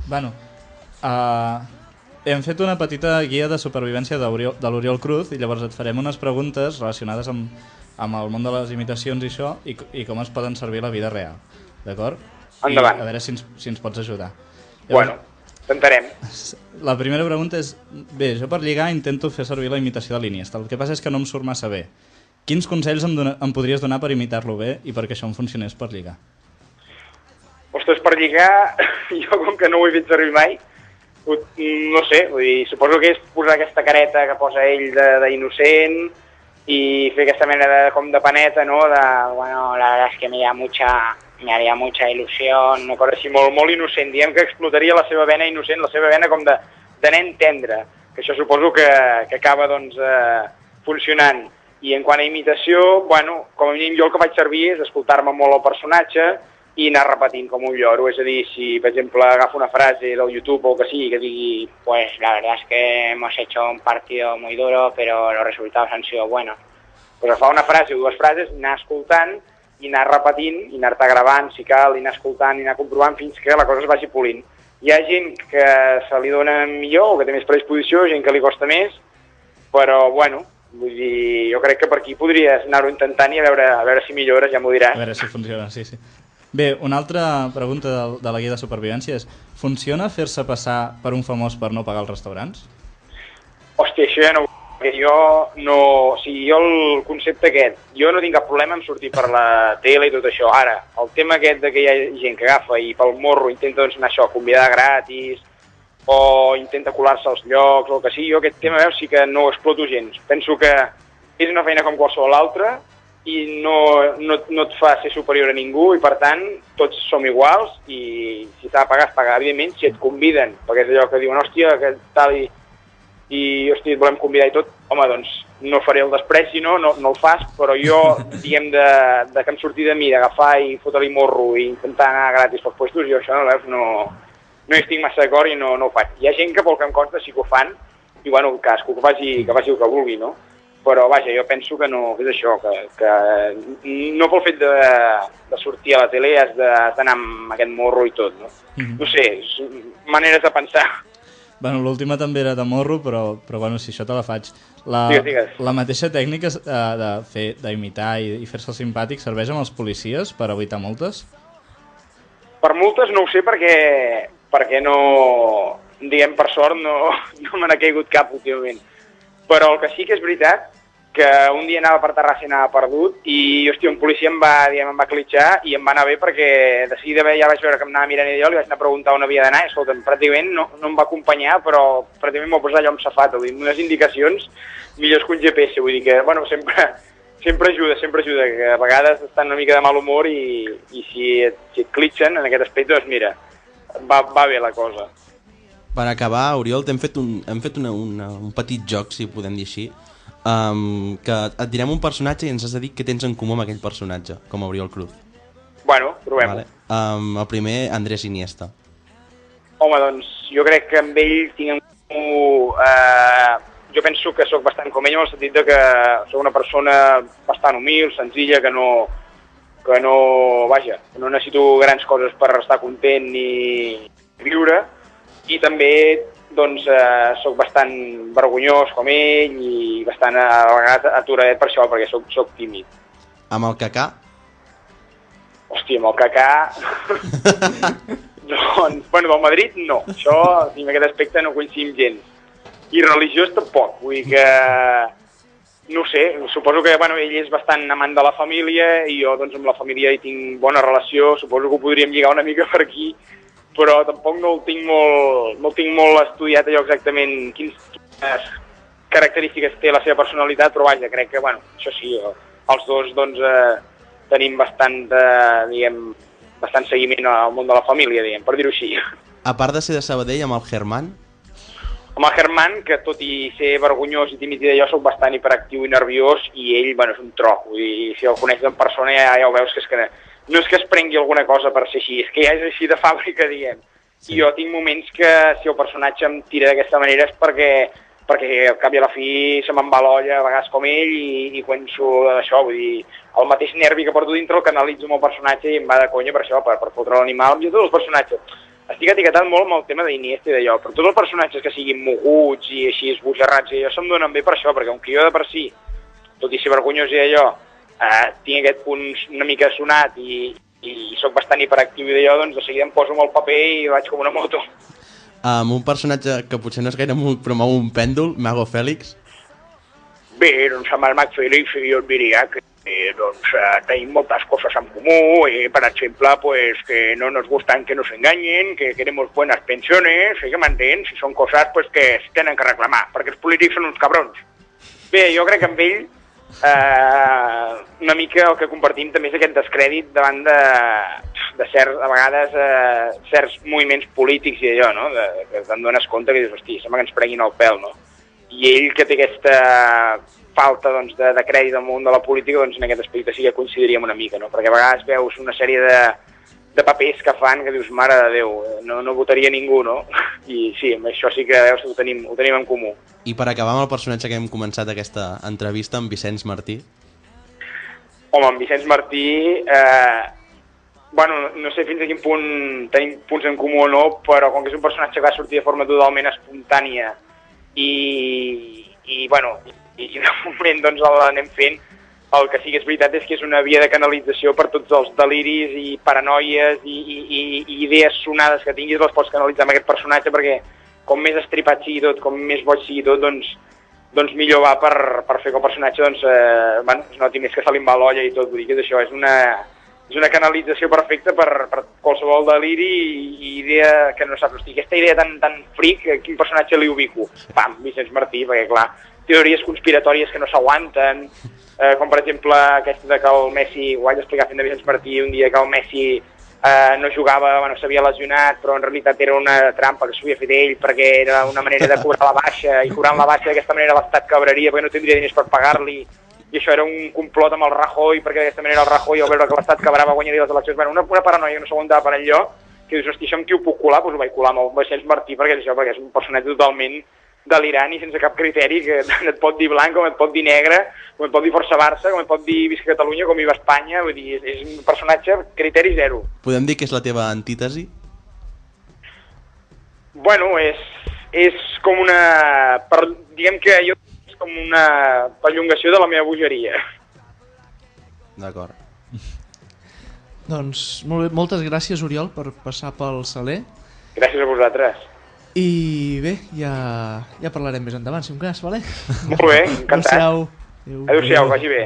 Bueno, hem fet una petita guia de supervivència de l'Oriol Cruz i llavors et farem unes preguntes relacionades amb el món de les imitacions i això i com es poden servir a la vida real, d'acord? Endavant. I a veure si ens pots ajudar. Llavors, Bueno, intentarem. la primera pregunta és, bé, jo per lligar intento fer servir la imitació de l'Iniesta, el que passa és que no em surt massa bé. Quins consells em podries donar per imitar-lo bé i perquè això em funcionés per lligar? Ostres, per lligar, jo com que no ho he fet servir mai, no sé, vull dir, suposo que és posar aquesta careta que posa ell d'innocent i fer aquesta mena com de paneta, no? Bueno, la verdad es que me haría mucha ilusión, una cosa així molt, molt innocent, diguem que explotaria la seva vena innocent, la seva vena com de nen tendre, que això suposo que acaba doncs funcionant. I en quant a imitació, bueno, com a mínim jo el que vaig servir és escoltar-me molt el personatge i anar repetint com un lloro, és a dir, si per exemple agafo una frase del YouTube o que sigui, que digui pues la verdad es que hemos hecho un partido muy duro pero los resultados han sido buenos, pues agafar una frase o dues frases, anar escoltant i anar repetint, i anar-te gravant si cal, i anar escoltant i anar comprovant fins que la cosa es vagi polint. Hi ha gent que se li dona millor o que té més predisposició, gent que li costa més, però bueno, vull dir, jo crec que per aquí podries anar-ho intentant i a veure si millores, ja m'ho diràs. A veure si funciona, sí. Bé, una altra pregunta de la guia de supervivència és: funciona fer-se passar per un famós per no pagar els restaurants? Hòstia, això ja no... Jo no... O sigui, jo el concepte aquest, jo no tinc cap problema en sortir per la tele i tot això. Ara, el tema aquest de que hi ha gent que agafa i pel morro intenta doncs, anar això, convidar gratis, o intenta colar-se als llocs, o el que sigui, jo aquest tema sí que no ho exploto gens. Penso que és una feina com qualsevol altra, i no et fa ser superior a ningú i per tant tots som iguals i si t'ha de pagar, es paga. Evidentment, si et conviden, perquè és allò que diuen hòstia, que tal i hòstia, et volem convidar i tot, home, doncs no faré el despreci, no el fas, però jo, diguem, de que em surti de mi, d'agafar i fotre-li morro i intentar anar gratis pels puestos, jo això no hi estic massa d'acord i no ho faig. Hi ha gent que pel que em consta sí que ho fan i bueno, cadascú que faci el que vulgui, no? Però vaja, jo penso que no, que és això, que no pel fet de sortir a la tele has d'anar amb aquest morro i tot, no? No sé, maneres de pensar. Bueno, l'última també era de morro, però bueno, si això te la faig. Digues. La mateixa tècnica d'imitar i fer-se simpàtic serveix amb els policies per evitar multes? Per multes no ho sé perquè no, diguem, per sort no me n'ha caigut cap últimament. Però el que sí que és veritat, que un dia anava per Terrassa i anava perdut i, hòstia, un policia em va clitxar i em va anar bé perquè de seguida ja vaig veure que em anava mirant i jo li vaig anar a preguntar on havia d'anar i, escolta'm, pràcticament no em va acompanyar, però pràcticament m'ho posat allò amb safata, vull dir, unes indicacions millors que un GPS, vull dir que, bueno, sempre ajuda, que a vegades estan una mica de mal humor i si et clitxen en aquest aspecte, doncs mira, va bé la cosa. Per acabar, Oriol, hem fet un petit joc, si ho podem dir així, que et direm un personatge i ens has de dir què tens en comú amb aquell personatge, com a Oriol Cruz. Bueno, provem-ho. Vale. El primer, Andrés Iniesta. Home, doncs jo crec que amb ell tinc en comú... jo penso que sóc bastant com ell en el sentit de que sóc una persona bastant humil, senzilla, que no necessito grans coses per estar content ni viure. I també doncs, soc bastant vergonyós com ell i bastant a vegades aturadet per això, perquè soc tímid. Amb el Kaká? Hòstia, amb el Kaká... doncs, bueno, del Madrid no. Això, en aquest aspecte no coincidim gens. I religiós tampoc, vull dir que... No sé, suposo que bueno, ell és bastant amant de la família i jo doncs, amb la família hi tinc bona relació, suposo que ho podríem lligar una mica per aquí, però tampoc no el tinc molt estudiat allò exactament quines característiques té la seva personalitat, però vaja, crec que, bueno, això sí, els dos doncs, tenim bastant seguiment al món de la família, diguem, per dir-ho així. A part de ser de Sabadell, amb el Germán? Amb el Germán, que tot i ser vergonyós i tímid i jo soc bastant hiperactiu i nerviós i ell, bueno, és un tro, vull dir, si el coneixes en persona ja ho veus que és que no és que es prengui alguna cosa per ser així, és que ja és així de fàbrica, diguem. Sí. I jo tinc moments que si el personatge em tira d'aquesta manera és perquè al cap i a la fi se me'n va l'olla, a vegades com ell, i començo d'això, vull dir, el mateix nervi que porto dintre el canalitzo amb el personatge i em va de conya per això, per fotre l'animal, amb tot el personatge. estic etiquetat molt amb el tema d'Iniesta i d'allò, però tots els personatges que siguin moguts i així esbojarrats i allò se'm donen bé per això, perquè com que jo de per si, tot i ser vergonyós i allò, tinc aquest punt una mica sonat i sóc bastant hiperactiu i d'allò, doncs de seguida em poso amb el paper i vaig com una moto. Amb un personatge que potser no és gaire mogut, però mou un pèndol, Mago Fèlix. Bé, doncs amb el Mag Fèlix jo et diria que tenim moltes coses en comú, per exemple, pues, que no nos gustan que nos engañen, que queremos buenas pensiones, que m'entens? Si són coses pues, que es tenen que reclamar, perquè els polítics són uns cabrons. Bé, jo crec que amb ell una mica el que compartim també és aquest descrèdit davant de certs, a vegades, certs moviments polítics i allò, no? Que te'n dones compte que dius, hosti, sembla que ens prenguin el pèl, no? I ell que té aquesta falta doncs, de crèdit al món de la política, doncs en aquest aspecte sí que coincidiríem una mica, no? Perquè a vegades veus una sèrie de papers que fan que dius, mare de Déu, no votaria ningú, no? I sí, amb això sí que ho tenim en comú. I per acabar amb el personatge que hem començat aquesta entrevista, amb Vicenç Martí. Home, amb Vicenç Martí, bueno, no sé fins a quin punt tenim punts en comú o no, però com que és un personatge que va sortir de forma totalment espontània i bueno, i de moment doncs l'anem fent, el que sí que és veritat és que és una via de canalització per tots els deliris i paranoies i idees sonades que tinguis, les pots canalitzar amb aquest personatge, perquè com més estripat sigui tot, com més boig sigui tot, doncs millor va per fer que el personatge bueno, es noti més que se li va l'olla i tot. Vull dir que és això, és una canalització perfecta per qualsevol deliri i idea que no saps. Hosti, aquesta idea tan fric, quin personatge li ubico? Pam, Vicenç Martí, perquè clar, teories conspiratòries que no s'aguanten, com per exemple aquesta de que el Messi, ho vaig explicar fent de Vicenç Martí un dia, que el Messi no jugava, bueno, s'havia lesionat, però en realitat era una trampa que s'havia fet ell perquè era una manera de cobrar la baixa, i cobrant la baixa d'aquesta manera l'Estat quebraria perquè no tindria diners per pagar-li, i això era un complot amb el Rajoy, perquè d'aquesta manera el Rajoy, al veure que l'Estat quebrava, guanyaria les eleccions. Bueno, una paranoia que no s'aguantava per enlloc, que dius, hosti, això amb qui ho puc colar? Doncs ho vaig colar amb el Vicenç Martí, perquè és això, perquè és un personatge totalment delirant i sense cap criteri, que et pot dir blanc, com et pot dir negre, com et pot dir Força Barça, com et pot dir Visca Catalunya, com Viva Espanya, vull dir, és un personatge criteri zero. Podem dir que és la teva antítesi? Bueno, és com una... diguem que jo és com una perllongació de la meva bogeria. D'acord. Doncs molt bé, moltes gràcies, Oriol, per passar pel Saler. Gràcies a vosaltres. I bé, ja parlarem més endavant, si un cas, vale? Molt bé, encantat. Adéu-siau. Adéu-siau, vagi bé.